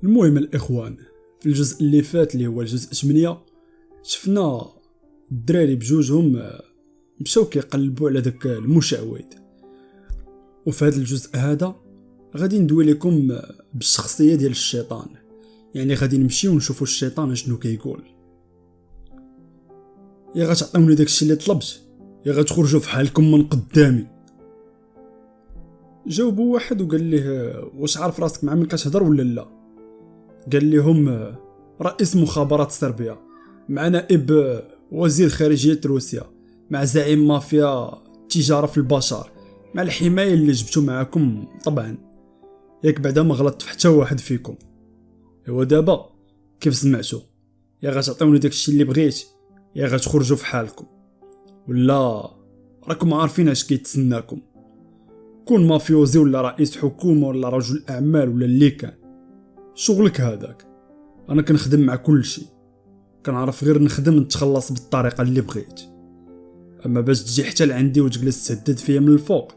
المهم الاخوان، في الجزء اللي فات اللي هو الجزء 8 شفنا الدراري بجوجهم مشاو كيقلبوا على داك المشعوذ. وفي هذا الجزء هذا غادي ندوي لكم بالشخصيه ديال الشيطان، يعني غادي نمشيو ونشوفوا الشيطان شنو كيقول. يا غتعطيوني داكشي اللي طلبت، يا غتخرجوا في حالكم من قدامي. جاوبوا واحد وقال ليه واش عارف راسك مع من كتهضر ولا لا؟ قال لهم رئيس مخابرات صربيا، مع نائب وزير خارجية روسيا، مع زعيم مافيا تجارة في البشر، مع الحماية اللي جبتو معاكم طبعا، ياك بعدا ما غلطت في حتى واحد فيكم. ايوا دابا كيف سمعتو، يا غتعطيوني داكشي اللي بغيت، يا غتخرجوا في حالكم، ولا راكم عارفين اش كيتسناكم. كون مافيوزي ولا رئيس حكومة ولا رجل اعمال ولا اللي كان، شغلك هذاك. انا كنخدم مع كل شيء، كنعرف غير نخدم نتخلص بالطريقه اللي بغيت. اما باش تجي حتى لعندي وتجلس تهدد فيا من الفوق،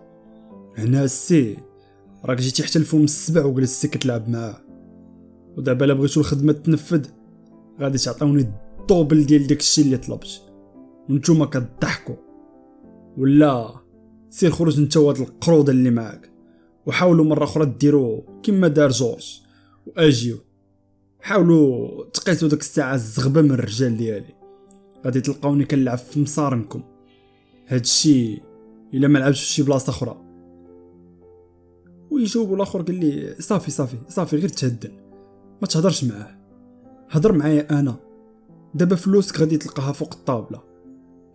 هنا السي راك جيتي حتى الفم السبع وجلستي كتلعب معاه. ودابا الا بغيتو الخدمه تنفذ غادي تعطيوني الدوبل ديال داكشي اللي طلبت، وانتوما كتضحكوا. ولا سير خرج انت وهاد القروده اللي معاك، وحاولوا مره اخرى ديروا كما دار جورج واجيو. حاولوا تقيسوا داك الساعه الزغبه من الرجال ديالي، غادي تلقاوني كنلعب في مصارنكم. هادشي الا ما لعبش في شي بلاصه اخرى. ويجاوب الاخر قال لي صافي غير تهدن، ما تهضرش معاه، هضر معايا انا. دابا فلوسك غادي تلقاها فوق الطاوله،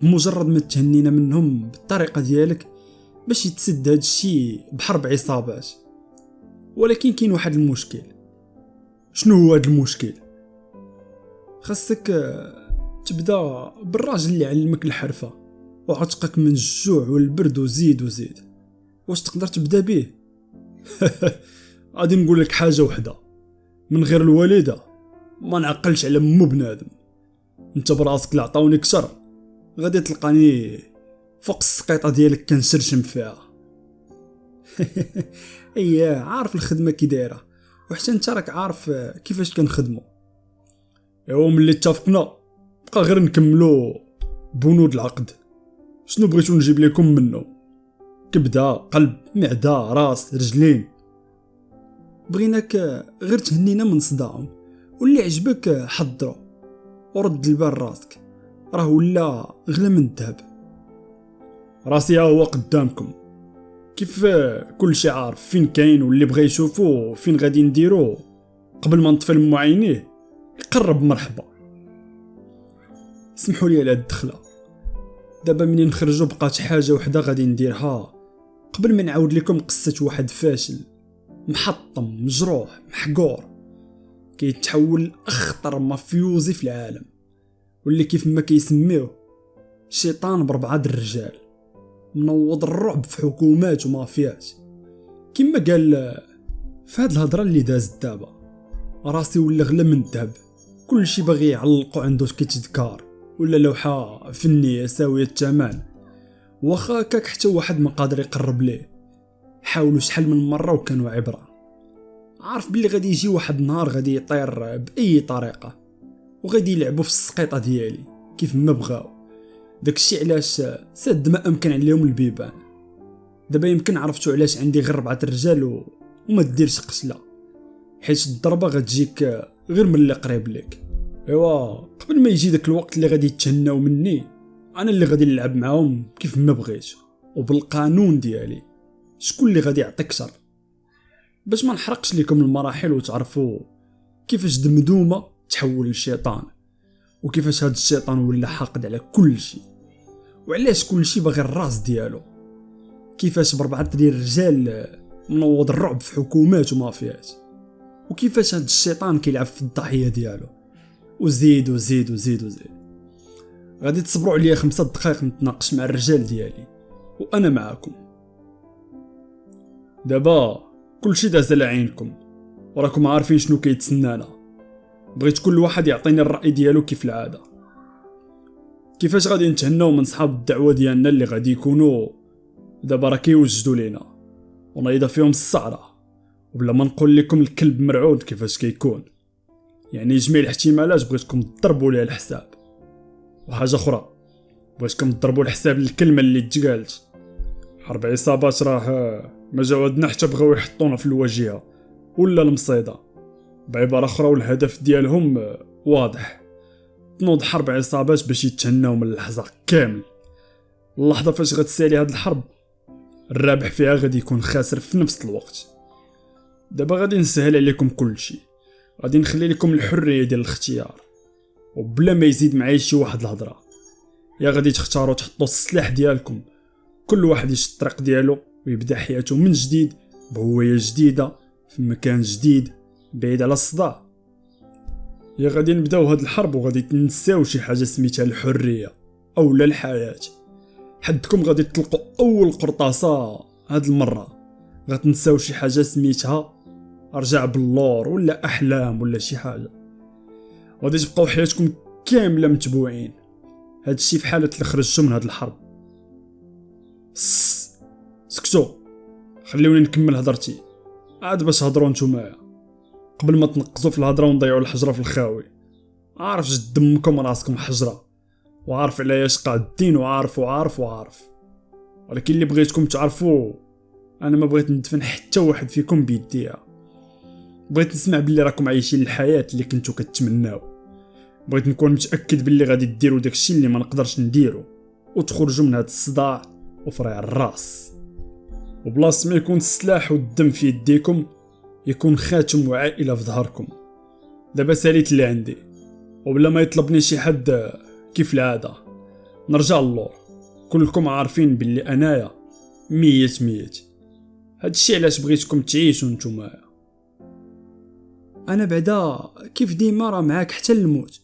بمجرد ما تهنينا منهم بالطريقه ديالك باش يتسد هادشي بحرب عصابات. ولكن كاين واحد المشكل. شنو هو هذا المشكل؟ خاصك تبدا بالراجل اللي علمك الحرفه وعتقك من الجوع والبرد وزيد. واش تقدر تبدا به؟ غادي نقول لك حاجه وحده، من غير الوالده ما نعقلش على مو بنادم. انت براسك اللي عطاوني كشر غادي تلقاني فوق السقيطه ديالك كنشرشم فيها. اييه عارف الخدمه كي دايره، وحتى انت راك عارف كيفاش كنخدموا. ايوا ملي اتفقنا بقى غير نكملوا بنود العقد. شنو بغيتو نجيب لكم منه؟ كبده، قلب، معده، راس، رجلين. بغيناك غير تهنينا من صداعهم، واللي عجبك حضرو ورد البال راسك، راه ولا غلا من الذهب. راسي هو قدامكم، كيف كل شيء عارف فين كاين، واللي بغى يشوفو فين غادي نديرو قبل ما نطفي المعاينيه يقرب. مرحبا، سمحوا لي على الدخله. دابا منين نخرجوا بقات حاجه وحده غادي نديرها قبل ما نعاود لكم قصه واحد فاشل محطم مجروح محقور كيتحول لاخطر مافيوزي في العالم، واللي كيف ما كيسميوه شيطان بربعه الرجال، منوض الرعب في حكومات ومافيات. كما قال في هاد الهضره اللي دازت دابا، راسي ولا غلا من الذهب. كل شي باغي يعلقوا عنده كيتذكار ولا لوحه فنيه ساويه الثمن، واخا كاك حتى واحد ما قادر يقرب ليه. حاولوا شحال من مره وكانوا عبره. عارف بلي غادي يجي واحد النهار غادي يطير باي طريقه، وغادي يلعبوا في السقيطه ديالي كيف ما بغاو. داكشي علاش سد ما امكن عليهم البيبان. دابا يمكن عرفتوا علاش عندي غير 4 رجال وما ديرش قشله، حيت الضربه غتجيك غير من اللي قريب لك. ايوا قبل ما يجي داك الوقت اللي غادي يتهناو مني، انا اللي غادي نلعب معاهم كيف ما بغيت وبالقانون ديالي. شكون اللي غادي يعطيك شر؟ باش ما نحرقش لكم المراحل وتعرفوا كيفاش دمدومه تحول لشيطان، وكيفاش هاد الشيطان ولا حاقد على كل شيء، وعلاش كل شيء باغي الراس ديالو. كيفاش بربعه ديال الرجال منوض الرعب في حكومات ومافيات، وكيفاش هاد الشيطان كيلعب في الضحيه ديالو. وزيد. غادي تصبروا عليا 5 دقائق نتناقش مع الرجال ديالي وانا معاكم. دابا كلشي داز على عينكم وراكم عارفين شنو كيتسنانا. بغيت كل واحد يعطيني الرأي ديالو كيف العاده. كيفاش غادي نتهناو من صحاب الدعوه ديالنا اللي غادي يكونوا دابا راه كيوجدوا لينا ونايضه فيهم الصعره، وبلا ما نقول لكم الكلب مرعود كيفاش كيكون. يعني جميع الاحتمالات بغيتكم تضربوا ليه الحساب. وحاجه اخرى، بغيتكم تضربوا الحساب للكلمه اللي تقالت. حرب عصابات راه ما جاودنا حتى بغاو يحطونا في الواجهه ولا المصيده. بعباره اخرى والهدف ديالهم واضح، تنوض حرب عصابات باش يتهناو من اللحظه كامل. اللحظه فاش غتسالي هاد الحرب الرابح فيها غادي يكون خاسر في نفس الوقت. دابا غادي نسهل عليكم كل شيء، غادي نخلي لكم الحريه ديال الاختيار وبلا ما يزيد معايا شي واحد الهضره. يا غادي تختاروا تحطوا السلاح ديالكم، كل واحد يشد الطريق ديالو ويبدا حياته من جديد بهويه جديده في مكان جديد بعيد على الصداع. يا غادي نبداو هاد الحرب وغادي تنساو شي حاجه سميتها الحريه او لا الحياه. حدكم غادي تطلقوا اول قرطاسه هاد المره، غتنساو شي حاجه سميتها رجع باللور ولا احلام ولا شي حاجه. غادي تبقاو حياتكم كامله متبوعين. هادشي في حاله اللي خرجتوا من هاد الحرب. سكتوا، خليوني نكمل هضرتي عاد باش هضروا نتوما قبل ما تنقزوا في الهضره ونضيعوا الحجره في الخاوي. عارف جد دمكم راسكم حجره، وعارف علاش قادين، وعارف ولكن اللي بغيتكم تعرفوا، انا ما بغيت ندفن حتى واحد فيكم بيديها. بغيت نسمع باللي راكم عايشين الحياه اللي كنتو كتمناو. بغيت نكون متاكد باللي غادي ديروا داكشي اللي ما نقدرش نديرو وتخرجوا من هذا الصداع وفريع الراس. وبلاص ما يكون السلاح والدم في يديكم يكون خاتم وعائله في ظهركم. دابا ساليت اللي عندي، وبلا ما يطلبني شي حد كيف العاده نرجع اللور. كلكم عارفين باللي انايا ميت. هادشي علاش بغيتكم تعيشوا نتوما. انا بعدا كيف ديما راه معاك حتى الموت.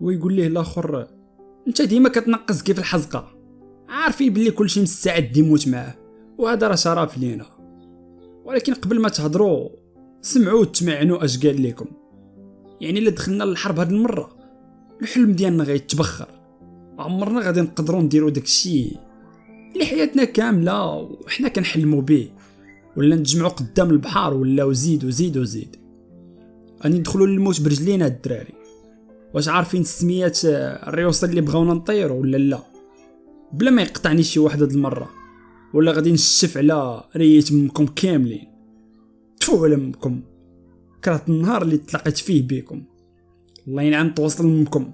ويقول ليه الاخر انت ديما كتنقص كيف الحزقه، عارفين باللي كلشي مستعد يموت معاه وهذا راه شرف لينا. ولكن قبل ما تهضروا سمعوا وتمعنوا اش قال لكم. يعني الا دخلنا للحرب هاد المره الحلم ديالنا غيتبخر، عمرنا غادي نقدروا نديروا داكشي اللي حياتنا كامله وحنا كنحلموا به، ولا نتجمعوا قدام البحر ولا وزيد. اني ندخلوا للموت برجلينا الدراري. واش عارفين السميات الريوسه اللي بغاونا نطيروا ولا لا؟ بلا ما يقطعني شي واحد هاد المره ولا غادي نشف على ريت منكم كاملين. تفو على امكم، كرهت النهار اللي تلاقيت فيه بيكم. الله ينعم توصل منكم.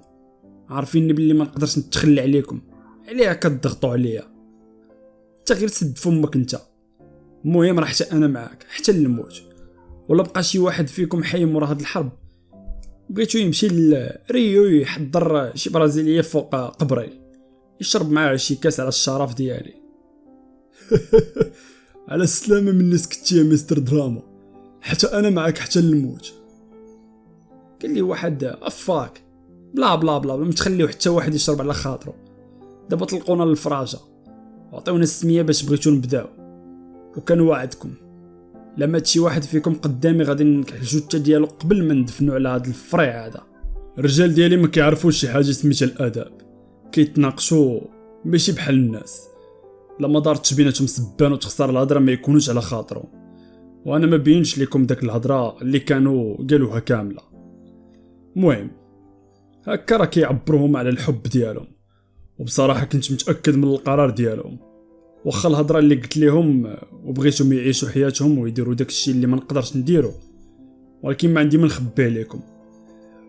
عارفين باللي ما نقدرش نتخلى عليكم، عليها كتضغطوا عليا. انت غير سد فمك انت. المهم راه حتى انا معاك حتى للموت. ولا بقى شي واحد فيكم حي مورا هاد الحرب بغيتو يمشي لريو يحضر شي برازيليه فوق قبري يشرب معاه شي كاس على الشرف ديالي. على السلامه من سكتي يا مستر دراما، حتى انا معاك حتى للموت. قال لي واحد افاك بلا بلا بلا ما تخليو حتى واحد يشرب على خاطرو. دابا طلقونا للفراجه وعطيونا السميه باش بغيتو نبداو، وكان وعدكم لا مات شي واحد فيكم قدامي غادي نكح الجثه ديالو قبل ما ندفنو على هذا الفريع هذا. الرجال ديالي ما كيعرفوش شي حاجه سميتها الاداب، كيتناقشوا ماشي بحال الناس. لما دارتش بيناتهم سبان وتخسر الهضره ما يكونوش على خاطرهم، وانا ما بينش لكم داك الهضره اللي كانوا قالوها كامله. المهم هكا راه كيعبروهم على الحب ديالهم، وبصراحه كنت متاكد من القرار ديالهم. واخا الهضره اللي قلت لهم وبغيتهم يعيشوا حياتهم ويديروا داكشي اللي ما نقدرش نديرو، ولكن ما عندي ما نخبي عليكم.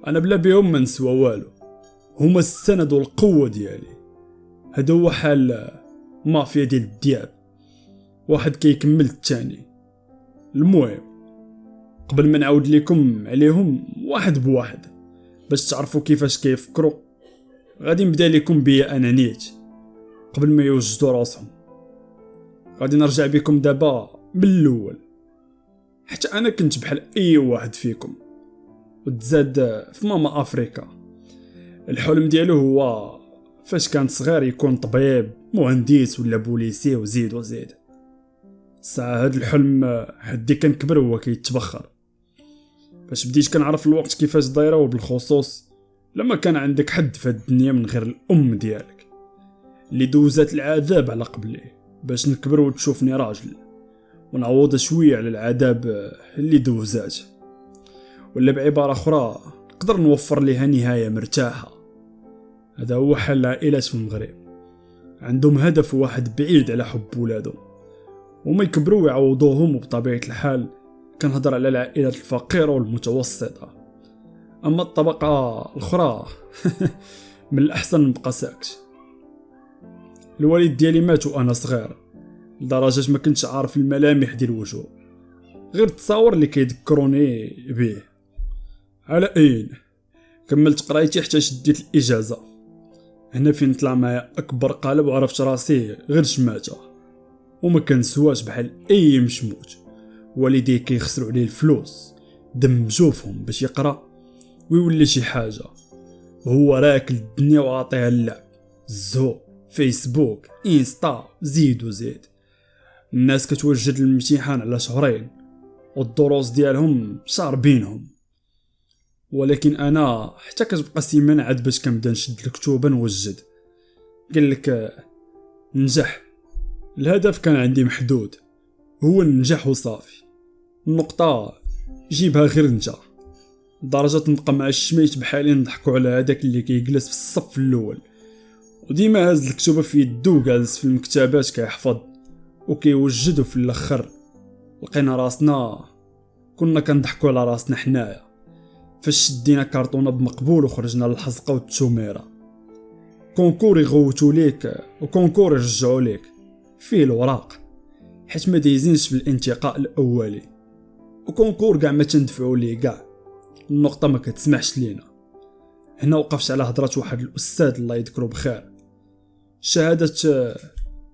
انا بلا بهم ما نسوى والو، هما السند والقوه ديالي. هذا هو حال مافيا ديال الدياب، واحد كيكمل الثاني. المهم قبل ما نعاود لكم عليهم واحد بواحد باش تعرفوا كيفاش كيفكروا، غادي نبدا لكم بيا انا نيت قبل ما يوجدوا راسهم. غادي نرجع بكم دابا من الاول، حتى انا كنت بحال اي واحد فيكم وتزاد في ماما افريكا. الحلم ديالو هو فاش كان صغير يكون طبيب مهندس ولا بوليسي وزيد. ساعة هاد الحلم حدي كنكبر هو كيتبخر. فاش بديت كنعرف الوقت كيفاش دايره، وبالخصوص لما كان عندك حد في الدنيا من غير الام ديالك اللي دوزات العذاب على قبليه باش نكبر وتشوفني راجل، ونعوض شويه على العذاب اللي دوزات، ولا بعباره اخرى نقدر نوفر ليها نهايه مرتاحه. هذا هو حل العائلات في المغرب، عندهم هدف واحد بعيد على حب ولادهم وما يكبروا ويعوضوهم. وبطبيعه الحال كنهضر على العائلات الفقيره والمتوسطه. اما الطبقه الاخرى من الاحسن نبقى ساكت. الوالد ديالي مات وانا صغير لدرجه ما كنتش عارف الملامح ديال الوجوه، غير التصاور اللي كيذكروني به. على اين كملت قرايتي حتى شديت الاجازه، هنا فين طلع معايا اكبر قالب وعرفت راسي غير شماته وما كنسواش بحال اي مشموت. والديه كيخسروا عليه الفلوس دم جوفهم باش يقرا ويولي شي حاجه، وهو راكل الدنيا وعاطيها اللعب، الزهو، فيسبوك، انستا، زيد وزيد. الناس كتوجد الامتحان على شهرين والدروس ديالهم شاربينهم، ولكن انا حتى كتبقى سيمانه عاد باش كنبدا نشد الكتوبه نوجد. قال لك نجح، الهدف كان عندي محدود، هو ننجح وصافي. النقطه جيبها غير انت، درجه نبقى مع الشميت بحالي نضحكوا على هذاك اللي كيجلس في الصف الاول وديما هاز الكتوبه في يدو جالس في المكتبات كيحفظ وكيوجد. وفي الاخر لقينا راسنا كنا كنضحكوا على راسنا حنايا فاش شدينا كارطونه بمقبول وخرجنا للحزقه والتوميره. كونكور يغوتوا ليك وكونكور يرجعوا ليك فيه الوراق حيت ما دايزينش في الانتقاء الاولي، وكونكور كاع ما تندفعوا ليه كاع النقطه ما كتسمعش لينا. هنا وقفت على هضره واحد الاستاذ الله يذكره بخير، شهاده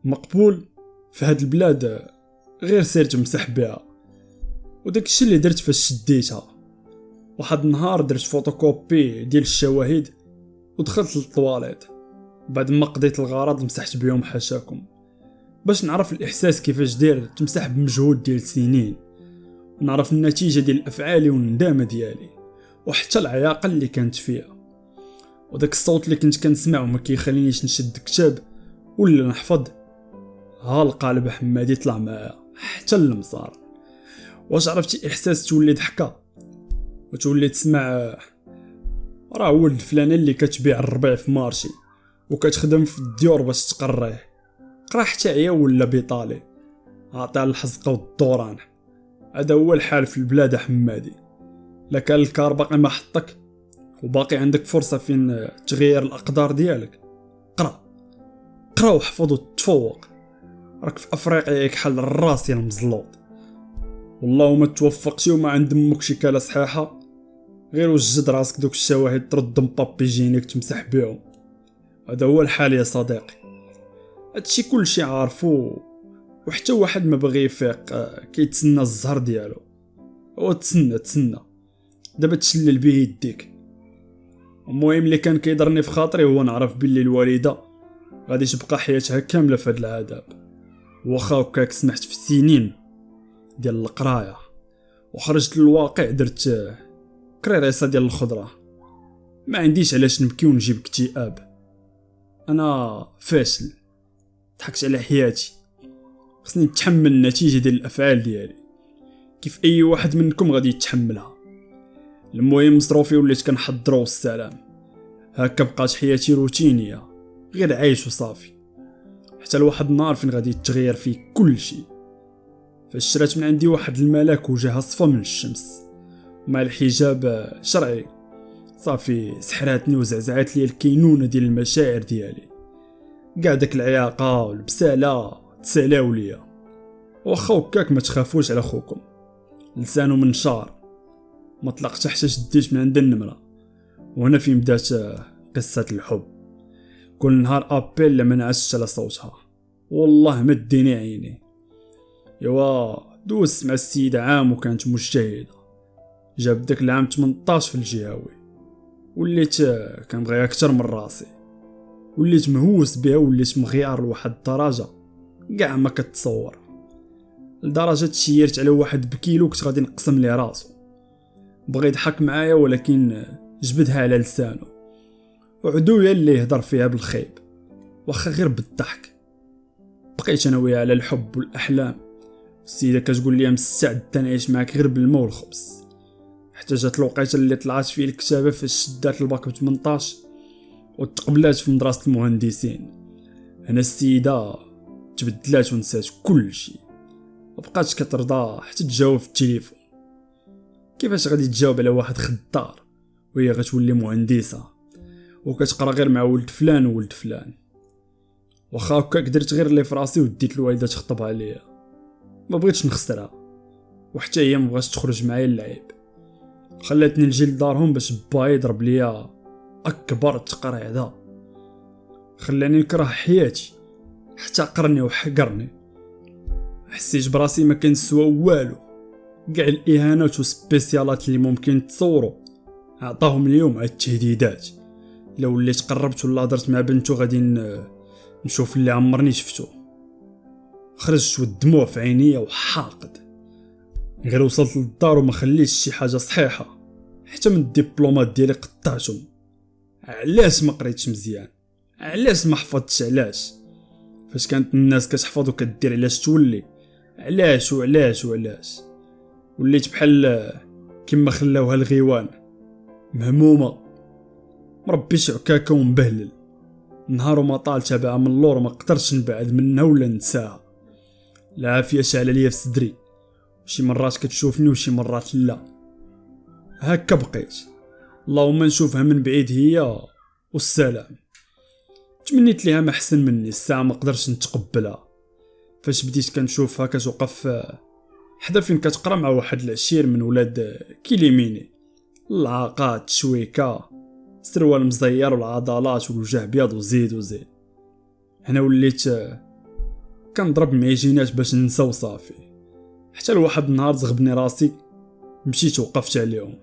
مقبول في هاد البلاد غير سير تمسح بها. وداك الشيء اللي درت فاش شديتها، واحد النهار درت فوتوكوبي ديال الشواهد ودخلت للطواليت بعد ما قضيت الغرض مسحت بهم حاشاكم باش نعرف الاحساس كيفاش داير تمسح بمجهود ديال سنين، ونعرف النتيجه ديال افعالي والندامه ديالي وحتى العياقه اللي كانت فيها. وداك الصوت اللي كنت كنسمع وما كيخلينيش نشد كتاب ولا نحفظ، ها القالب حمادي طلع معايا حتى المصار. واش عرفتي احساس تولي ضحكه وتولي تسمع راه ولد فلانه اللي كتبيع الربيع في مارشي وكتخدم في الديور باش تقريه، قرا حتى هي ولا بيطالي عطيها الحزقه والدوران. هذا هو الحال في البلاد حمادي. لا كان الكار باقي ما حطك وباقي عندك فرصه فين تغير الاقدار ديالك، قرا وحفظ وتفوق. راك في افريقيا كحل الراس يا المزلوط. والله ما توفقتي وما عند امك شي كاله صحيحه غير وجد راسك دوك الشواهد تردهم بابي جينيك تمسح بهم. هذا هو الحال يا صديقي، هادشي كلشي عارفو وحتى واحد ما بغي يفيق كيتسنى الزهر ديالو. هو تسنى دابا تشلل به يديك. المهم اللي كان كيضرني في خاطري هو نعرف باللي الوالده غادي تبقى حياتها كامله في هذا العذاب، واخا هكاك سمحت في سنين ديال القرايه وخرجت للواقع درت كريريسه ديال الخضره. ما عنديش علاش نبكي ونجيب اكتئاب، انا فاشل، ضحكت على حياتي، خصني نتحمل النتيجه ديال الافعال ديالي كيف اي واحد منكم غادي يتحملها. المهم مصروفي وليت كنحضرو والسلام، هكا بقات حياتي روتينيه غير عايش وصافي، حتى لواحد النهار فين غادي يتغير فيه كل شيء. فاش شرات من عندي واحد الملاك وجهها صفا من الشمس مع الحجاب شرعي، صافي سحراتني وزعزعات لي الكينونه ديال المشاعر ديالي. كاع داك العياقه والبساله تسالاو ليا. واخا هكاك ما تخافوش على خوكم، لسانو منشار، ما طلقت حتى شديت من عند النمره. وهنا فين بدات قصه الحب. كل نهار ابيل لما نعست على صوتها والله ما ديني عيني. يوا دوزت مع السيده عام وكانت مجتهده، جاب داك العام 18 في الجهاوي. وليت كنبغيها اكثر من راسي، وليت مهووس بها، وليت مغيار لواحد الدرجه كاع ما كتصور، لدرجه تشيرت على واحد بكيلو كنت غادي نقسم ليه راسو. بغى يضحك معايا ولكن جبدها على لسانه، وعدويا اللي يهضر فيها بالخيب واخا غير بالضحك. بقيت انا وياه على الحب والاحلام السيده كتقول لي مستعد تنعيش معاك غير بالماء والخبز. حتى جات الوقيته اللي طلعت فيه الكتابه فاش شدات الباك ب 18 وتقبلات في مدرسه المهندسين. هنا السيده تبدلات ونسات كل شيء، مبقاتش كترضى حتى تجاوب في التليفون. كيفاش غادي تجاوب على واحد خدار وهي غتولي مهندسه وكتقرا غير مع ولد فلان وولد فلان؟ واخا هكا قدرت غير اللي فراسي وديت الوالده تخطب عليا، ما بغيتش نخسرها، وحتى هي ما بغاتش تخرج معايا اللعيب. خلاتني نجي لدارهم باش با يضرب ليا اكبر تقريعه، خلاني نكره حياتي حتى قرني وحقرني. حسيت براسي ما كنسوا والو، كاع الاهانات والسبيسيالات اللي ممكن تصوروا عطاهم اليوم على التهديدات. لو وليت قربت ولا هضرت مع بنتو غادي نشوف اللي عمرني شفتو. خرجت والدموع في عينيا وحاقد. غير وصلت للدار وما خليتش شي حاجه صحيحه، حتى من الدبلومات ديالي قطعتهم. علاش ما قريتش مزيان؟ علاش ما حفظتش؟ علاش فاش كانت الناس كتحفظ وكدير علاش تولي؟ علاش وعلاش وعلاش؟ وليت بحال كما خلاوها الغيوان، مهمومه، مربيش عكاكه ومبهلل. نهار وما طال تابعها من اللور ما قدرتش نبعد منها ولا ننساها. العافيه شعل ليا في صدري، شي مرات كتشوفني وشي مرات لا. هكا بقيت، اللهم نشوفها من بعيد هي والسلام. تمنيت ليها ما احسن مني، الساعه ما قدرتش نتقبلها. فاش بديت كنشوفها كتوقف حدا فين كتقرا مع واحد العشير من ولاد كيليميني، العاقات، شويكه، سروال مزير والعضلات والوجه بيض وزيد. هنا وليت كنضرب معجينات باش ننسى وصافي. حتى لواحد النهار زغبني راسي، مشيت وقفت عليهم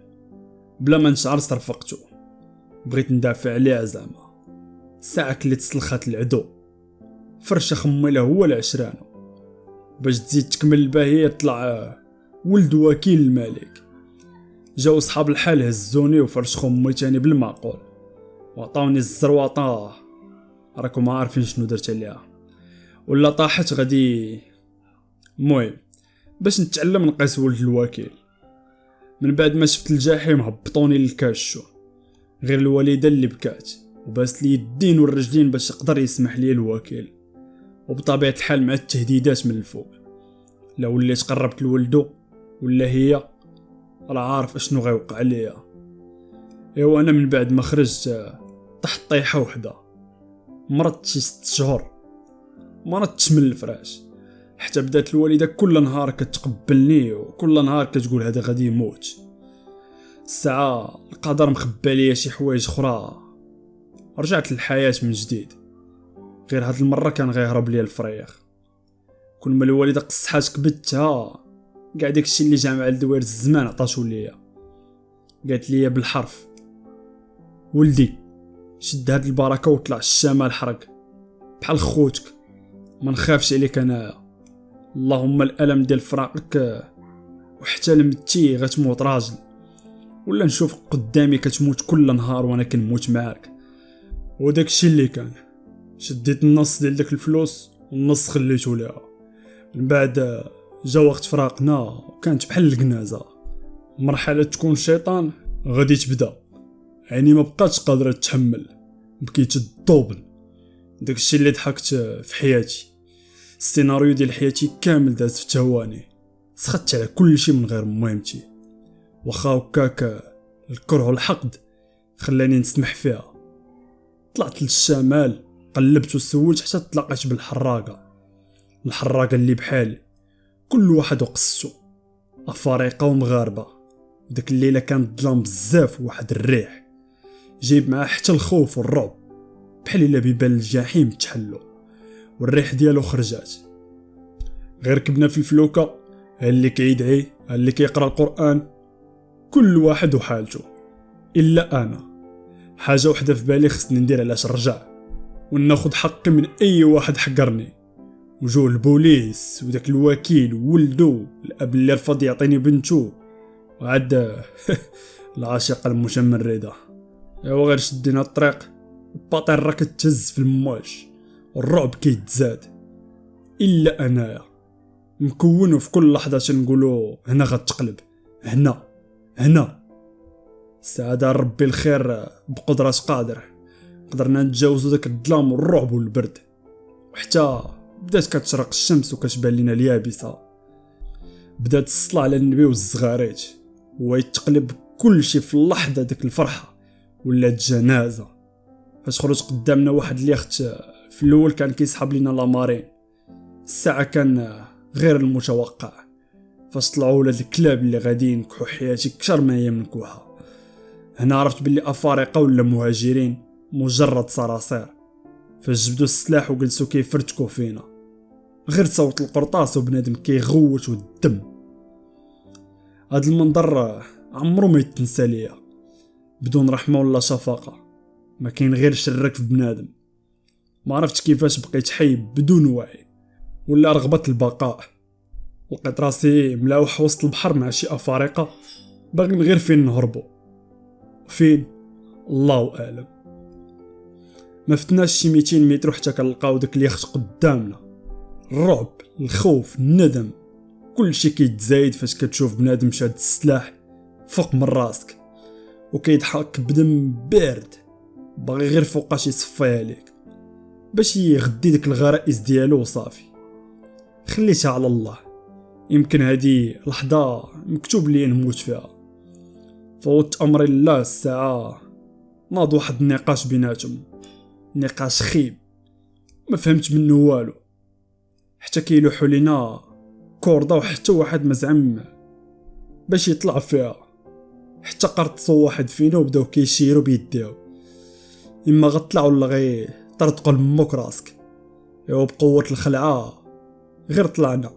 بلا ما نشعر، صرفقته، بغيت ندافع عليها زعما. ساعة اللي تسلخات العدو فرشه خمي له هو العشرانو، باش تزيد تكمل الباهيه طلع ولد وكيل الملك. جاو صحاب الحال هزوني وفرش خمي تاني بالمعقول وعطاوني الزرواطه، راكم عارفين شنو درت عليها ولا طاحت غادي. المهم باش نتعلم نقيس ولد الوكيل. من بعد ما شفت الجحيم هبطوني للكاشو، غير الوالده اللي بكات وباست لي الدين والرجلين باش يقدر يسمح لي الوكيل. وبطبيعه الحال مع التهديدات من الفوق، لا وليت قربت لولدو ولا هي راه عارف اشنو غيوقع ليا. ايوا انا من بعد ما خرجت طحت طيحه وحده، مرضت شي 6 شهور ما نطش من الفراش، حتى بدات الوالده كل نهار كتقبلني وكل نهار كتقول هذا غادي يموت. الساعه القدر مخبى ليا شي حوايج اخرى، رجعت للحياه من جديد. غير هاد المره كان غيهرب ليا الفريخ. كل ما الوالده قصحات كبتها كاع داكشي اللي جا مع الدوير الزمان عطاتو ليا. قالت لي بالحرف ولدي شد هاد البركه وطلع الشمال حرق بحال خوتك، ما نخافش عليك انايا. اللهم الالم ديال فراقك وحتى لمتي غتموت راجل، ولا نشوف قدامي كتموت كل نهار وانا كنموت معاك. وداكشي اللي كان شديت النص ديال داك الفلوس والنص خليته ليها. من بعد جا وقت فراقنا وكانت بحال الجنازه. مرحله تكون شيطان غادي تبدا، عيني ما بقاتش قادره تتحمل، بكيت الدوبل. داكشي اللي ضحكت في حياتي، السيناريو ديال حياتي كامل داز في ثواني. سخدت على كل شيء من غير مهمتي، واخا هكاك الكره والحقد خلاني نسمح فيها. طلعت للشمال قلبت وسولت حتى تلاقيت الحراقه اللي بحالي، كل واحد وقصتو، افارقه ومغاربه. داك الليله كانت ظلام بزاف وواحد الريح جايب معاه حتى الخوف والرعب، بحال الا بيبان الجحيم تحلو والريح ديالو خرجات. غير كبنا في الفلوكه، اللي كيدعي اللي كيقرا القران، كل واحد وحالته. الا انا حاجه وحده في بالي خصني ندير علاش نرجع وناخذ حقي من اي واحد حقرني. وجوه البوليس وداك الوكيل وولدو، الاب اللي رفض يعطيني بنتو، وعاد العاشقه المتمرده. ايوا غير شدينا الطريق، الباطير كتهز في المواج والرعب كيتزاد. الا انايا مكون وفي كل لحظة تنقولو هنا غتقلب، هنا السعادة ربي الخير بقدرة قادر قدرنا نتجاوزو داك الظلام والرعب والبرد، وحتى بدات كتشرق الشمس وكتبان لينا اليابسة. بدات الصلاة على النبي والزغاريت ويتقلب كل شي في اللحظة. ديك الفرحة ولات جنازة. فاش خرج قدامنا واحد اليخت في الاول كان كيسحب لينا لامارين، الساعة كان غير المتوقع. فاش طلعوا ولاد الكلاب اللي غادي ينكحوا حياتي كثر ما هي منكوحة. هنا عرفت باللي افارقه ولا مهاجرين مجرد صراصير. فاش جبدوا السلاح وجلسوا كيفرتكوا فينا، غير صوت القرطاس وبنادم كيغوت والدم. هاد المنظر عمرو ما يتنسى ليا، بدون رحمه ولا شفقه. ما كاين غير شرك في بنادم. ما عرفتش كيفاش بقيت حي بدون وعي ولا رغبه البقاء. لقيت راسي ملاوح وسط البحر مع شي افارقه باغيين غير فين نهربوا، فين الله اعلم. ما فتناش شي 200 متر حتى كنلقاو داك اليخت قدامنا. الرعب، الخوف، الندم، كل شي كيتزايد فاش كتشوف بنادم شاد السلاح فوق من راسك وكيضحك بدم بارد باغي غير فوقاش يصفيها عليك باش يغدي ديك الغرائز ديالو وصافي. خليتها على الله، يمكن هذه لحظه مكتوب لي نموت فيها. فوت امري لله. الساعه ناض واحد النقاش بيناتهم، نقاش خيب ما فهمت منه والو، حتى كيلوحوا لينا كوردا وحتى واحد ما زعم باش يطلع فيها. حتى قرطسوا واحد فينا وبداو كيشيروا بيديهم، اما غطلع ولا غير طرطقوا لمك راسك. بقوه الخلعه غير طلعنا.